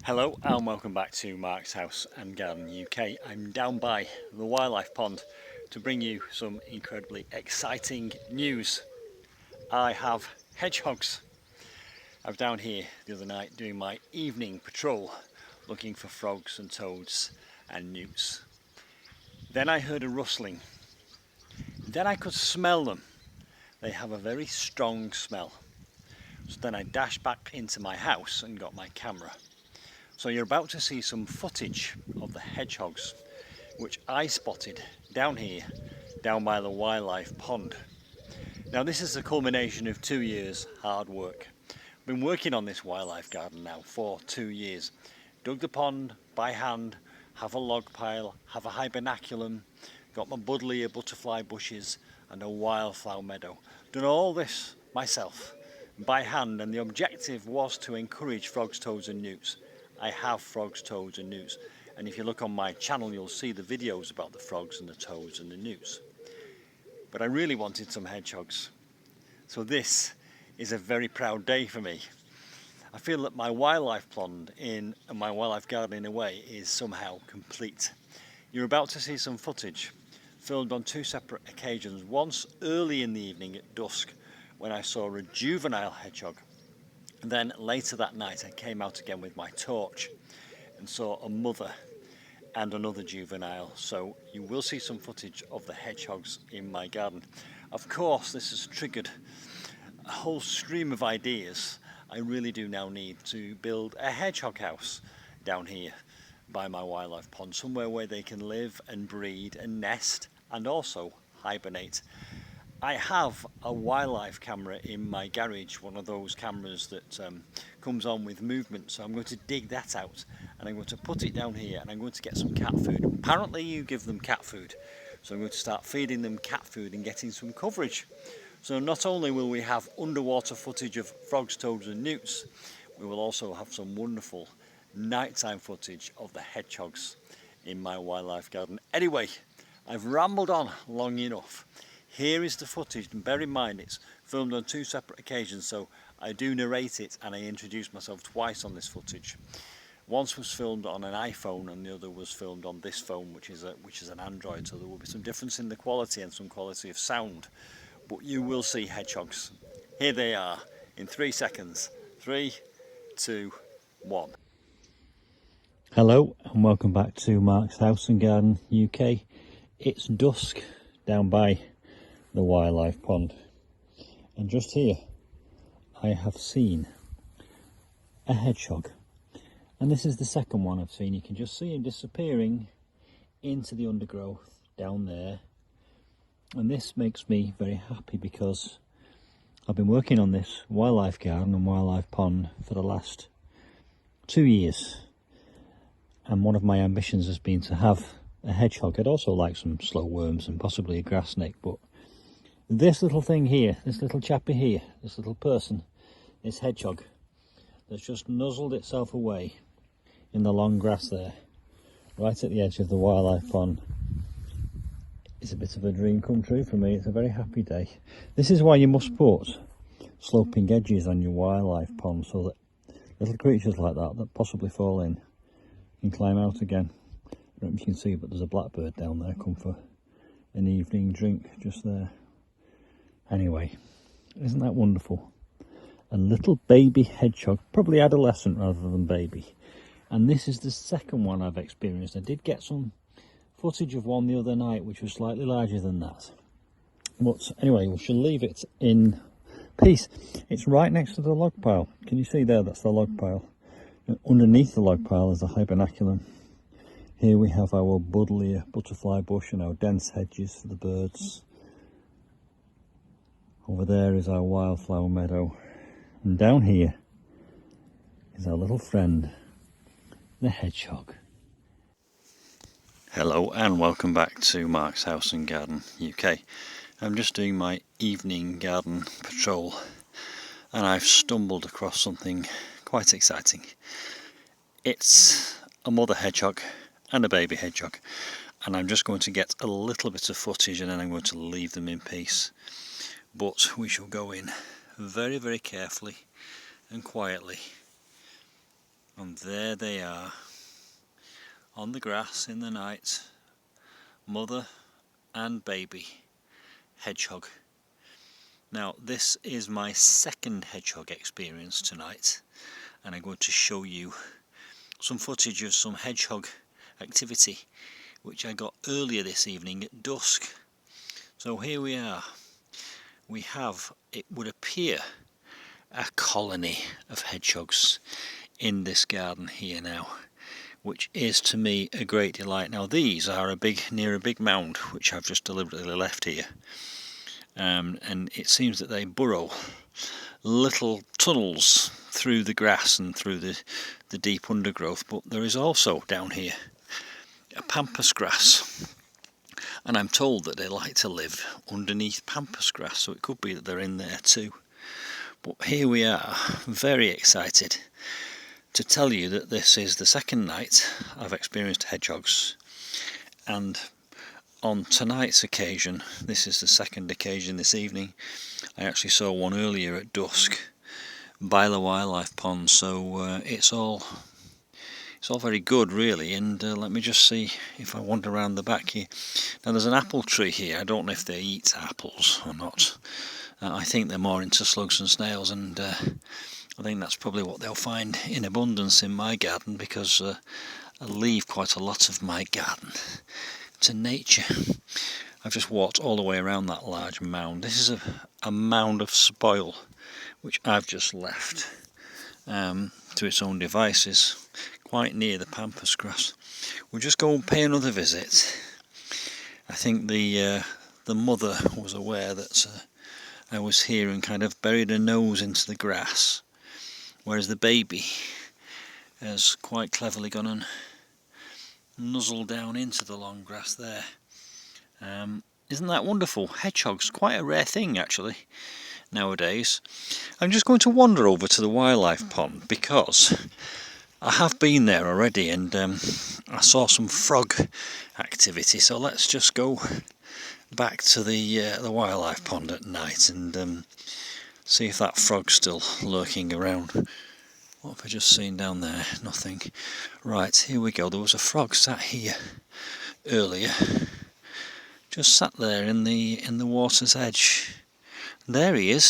Hello and welcome back to Mark's House and Garden UK. I'm down by the wildlife pond to bring you some incredibly exciting news. I have hedgehogs. I was down here the other night doing my evening patrol looking for frogs and toads and newts. Then I heard a rustling. Then I could smell them. They have a very strong smell. So then I dashed back into my house and got my camera. So you're about to see some footage of the hedgehogs, which I spotted down here, down by the wildlife pond. Now this is the culmination of 2 years hard work. I've been working on this wildlife garden now for 2 years. Dug the pond by hand, have a log pile, have a hibernaculum, got my buddleia butterfly bushes and a wildflower meadow. Done all this myself by hand, and the objective was to encourage frogs, toads and newts. I have frogs, toads and newts, and if you look on my channel you'll see the videos about the frogs and the toads and the newts. But I really wanted some hedgehogs. So this is a very proud day for me. I feel that my wildlife pond and my wildlife garden in a way is somehow complete. You're about to see some footage filmed on 2 separate occasions. Once early in the evening at dusk when I saw a juvenile hedgehog. And then later that night I came out again with my torch and saw a mother and another juvenile. So you will see some footage of the hedgehogs in my garden. Of course this has triggered a whole stream of ideas. I really do now need to build a hedgehog house down here by my wildlife pond, somewhere where they can live and breed and nest and also hibernate. I have a wildlife camera in my garage, one of those cameras that comes on with movement, so I'm going to dig that out and I'm going to put it down here and I'm going to get some cat food. Apparently you give them cat food, so I'm going to start feeding them cat food and getting some coverage. So not only will we have underwater footage of frogs, toads and newts, we will also have some wonderful nighttime footage of the hedgehogs in my wildlife garden. Anyway, I've rambled on long enough. Here is the footage, and bear in mind it's filmed on 2 separate occasions, so I do narrate it and I introduce myself twice on this footage. Once was filmed on an iPhone and the other was filmed on this phone, which is an Android, so there will be some difference in the quality and some quality of sound. But you will see hedgehogs. Here they are in 3 seconds. 3, 2, 1. Hello and welcome back to Mark's House and Garden UK. It's dusk down by the wildlife pond, and just here I have seen a hedgehog, and this is the second one I've seen. You can just see him disappearing into the undergrowth down there, and this makes me very happy because I've been working on this wildlife garden and wildlife pond for the last 2 years, and one of my ambitions has been to have a hedgehog. I'd also like some slow worms and possibly a grass snake, but this little thing here, this little chappy here, this little person, this hedgehog that's just nuzzled itself away in the long grass there, right at the edge of the wildlife pond, is a bit of a dream come true for me. It's a very happy day. This is why you must put sloping edges on your wildlife pond, so that little creatures like that possibly fall in can climb out again. I don't know if you can see, but there's a blackbird down there come for an evening drink just there. Anyway, isn't that wonderful? A little baby hedgehog, probably adolescent rather than baby. And this is the second one I've experienced. I did get some footage of one the other night which was slightly larger than that. But anyway, we shall leave it in peace. It's right next to the log pile. Can you see there? That's the log pile. And underneath the log pile is a hibernaculum. Here we have our buddleia butterfly bush and our dense hedges for the birds. Over there is our wildflower meadow, and down here is our little friend, the hedgehog. Hello and welcome back to Mark's House and Garden UK. I'm just doing my evening garden patrol and I've stumbled across something quite exciting. It's a mother hedgehog and a baby hedgehog, and I'm just going to get a little bit of footage and then I'm going to leave them in peace. But we shall go in very, very carefully and quietly And there they are, on the grass in the night, mother and baby hedgehog. Now this is my second hedgehog experience tonight, and I'm going to show you some footage of some hedgehog activity which I got earlier this evening at dusk. So here we are. We have, it would appear, a colony of hedgehogs in this garden here now, which is to me a great delight. Now these are near a big mound which I've just deliberately left here, and it seems that they burrow little tunnels through the grass and through the deep undergrowth. But there is also down here a pampas grass, and I'm told that they like to live underneath pampas grass, so it could be that they're in there too. But here we are, very excited to tell you that this is the second night I've experienced hedgehogs, and on tonight's occasion, this is the second occasion this evening. I actually saw one earlier at dusk by the wildlife pond, so it's all very good really. And let me just see if I wander around the back here. Now there's an apple tree here. I don't know if they eat apples or not. I think they're more into slugs and snails, and I think that's probably what they'll find in abundance in my garden, because I leave quite a lot of my garden to nature. I've just walked all the way around that large mound. This is a mound of spoil which I've just left to its own devices, quite near the pampas grass. We'll just go and pay another visit. I think the mother was aware that I was here and kind of buried her nose into the grass, whereas the baby has quite cleverly gone and nuzzled down into the long grass there. Isn't that wonderful? Hedgehogs, quite a rare thing actually nowadays. I'm just going to wander over to the wildlife pond because I have been there already, and I saw some frog activity. So let's just go back to the wildlife pond at night and see if that frog's still lurking around. What have I just seen down there? Nothing. Right, here we go. There was a frog sat here earlier, just sat there in the water's edge. There he is.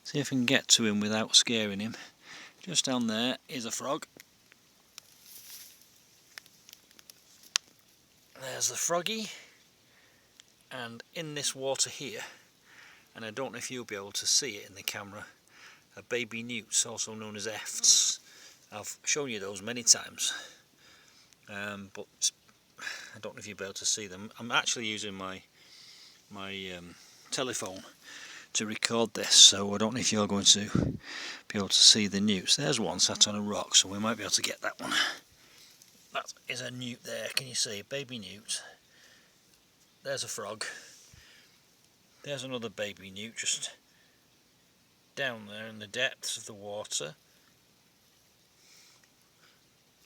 See if I can get to him without scaring him. Just down there is a frog. There's the froggy. And in this water here, and I don't know if you'll be able to see it in the camera, are baby newts, also known as efts. I've shown you those many times, but I don't know if you'll be able to see them. I'm actually using my telephone to record this, so I don't know if you're going to be able to see the newts. There's one sat on a rock, so we might be able to get that one. That is a newt there, can you see? Baby newt. There's a frog. There's another baby newt just down there in the depths of the water.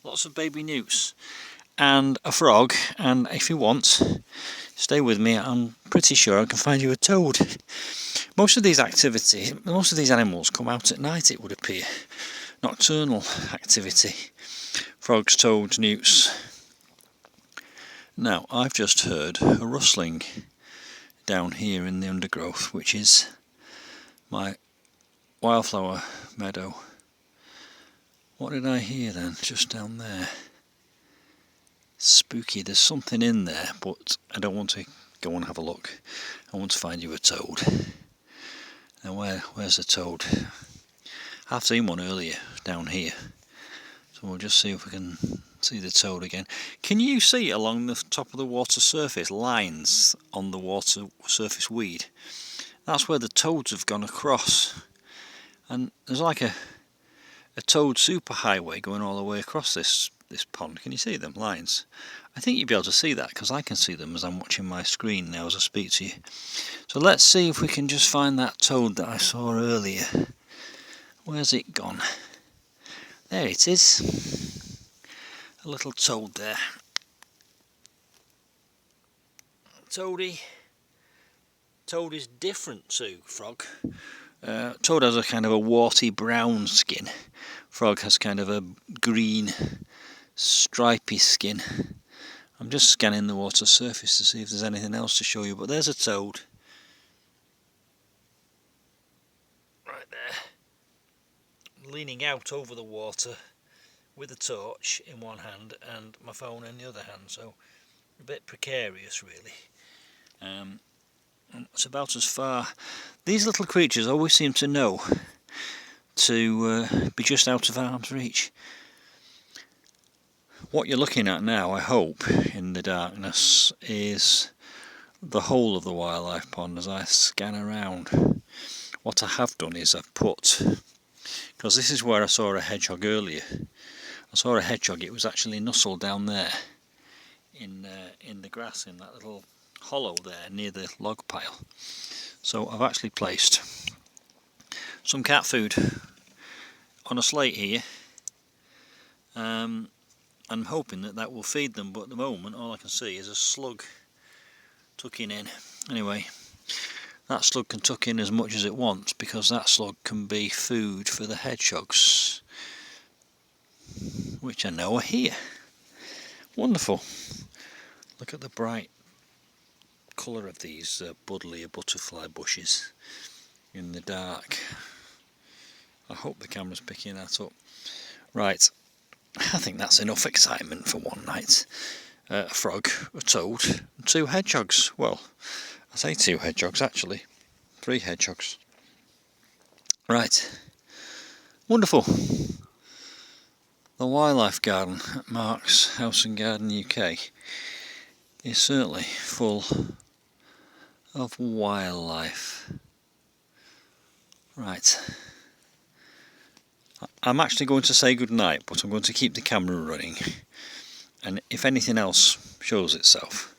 Lots of baby newts and a frog, and if you want, stay with me, I'm pretty sure I can find you a toad. Most of these animals come out at night, it would appear. Nocturnal activity. Frogs, toads, newts. Now, I've just heard a rustling down here in the undergrowth, which is my wildflower meadow. What did I hear then, just down there? Spooky, there's something in there, but I don't want to go and have a look. I want to find you a toad. Now where's the toad? I've seen one earlier down here, so we'll just see if we can see the toad again. Can you see along the top of the water surface lines on the water surface weed? That's where the toads have gone across, and there's like a toad superhighway going all the way across this pond. Can you see them lines? I think you'll be able to see that because I can see them as I'm watching my screen now as I speak to you. So let's see if we can just find that toad that I saw earlier. Where's it gone? There it is. A little toad there. Toad is different to frog. Toad has a kind of a warty brown skin. Frog has kind of a green stripy skin. I'm just scanning the water surface to see if there's anything else to show you, but there's a toad. Right there. Leaning out over the water with a torch in one hand and my phone in the other hand, so a bit precarious really. It's about as far. These little creatures always seem to know to be just out of arm's reach. What you're looking at now, I hope, in the darkness, is the whole of the wildlife pond as I scan around. What I have done is I've put, because this is where I saw a hedgehog earlier. I saw a hedgehog, it was actually nestled down there in the grass, in that little hollow there near the log pile. So I've actually placed some cat food on a slate here. I'm hoping that will feed them, but at the moment all I can see is a slug tucking in. Anyway, that slug can tuck in as much as it wants because that slug can be food for the hedgehogs, which I know are here. Wonderful. Look at the bright colour of these buddleia butterfly bushes in the dark. I hope the camera's picking that up. Right, I think that's enough excitement for one night. A frog, a toad, and 2 hedgehogs. Well, I say 2 hedgehogs actually. 3 hedgehogs. Right, wonderful. The wildlife garden at Mark's House and Garden UK is certainly full of wildlife. Right, I'm actually going to say goodnight, but I'm going to keep the camera running, and if anything else shows itself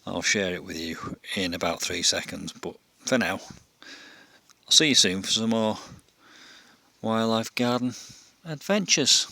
I'll share it with you in about 3 seconds, but for now I'll see you soon for some more wildlife garden adventures.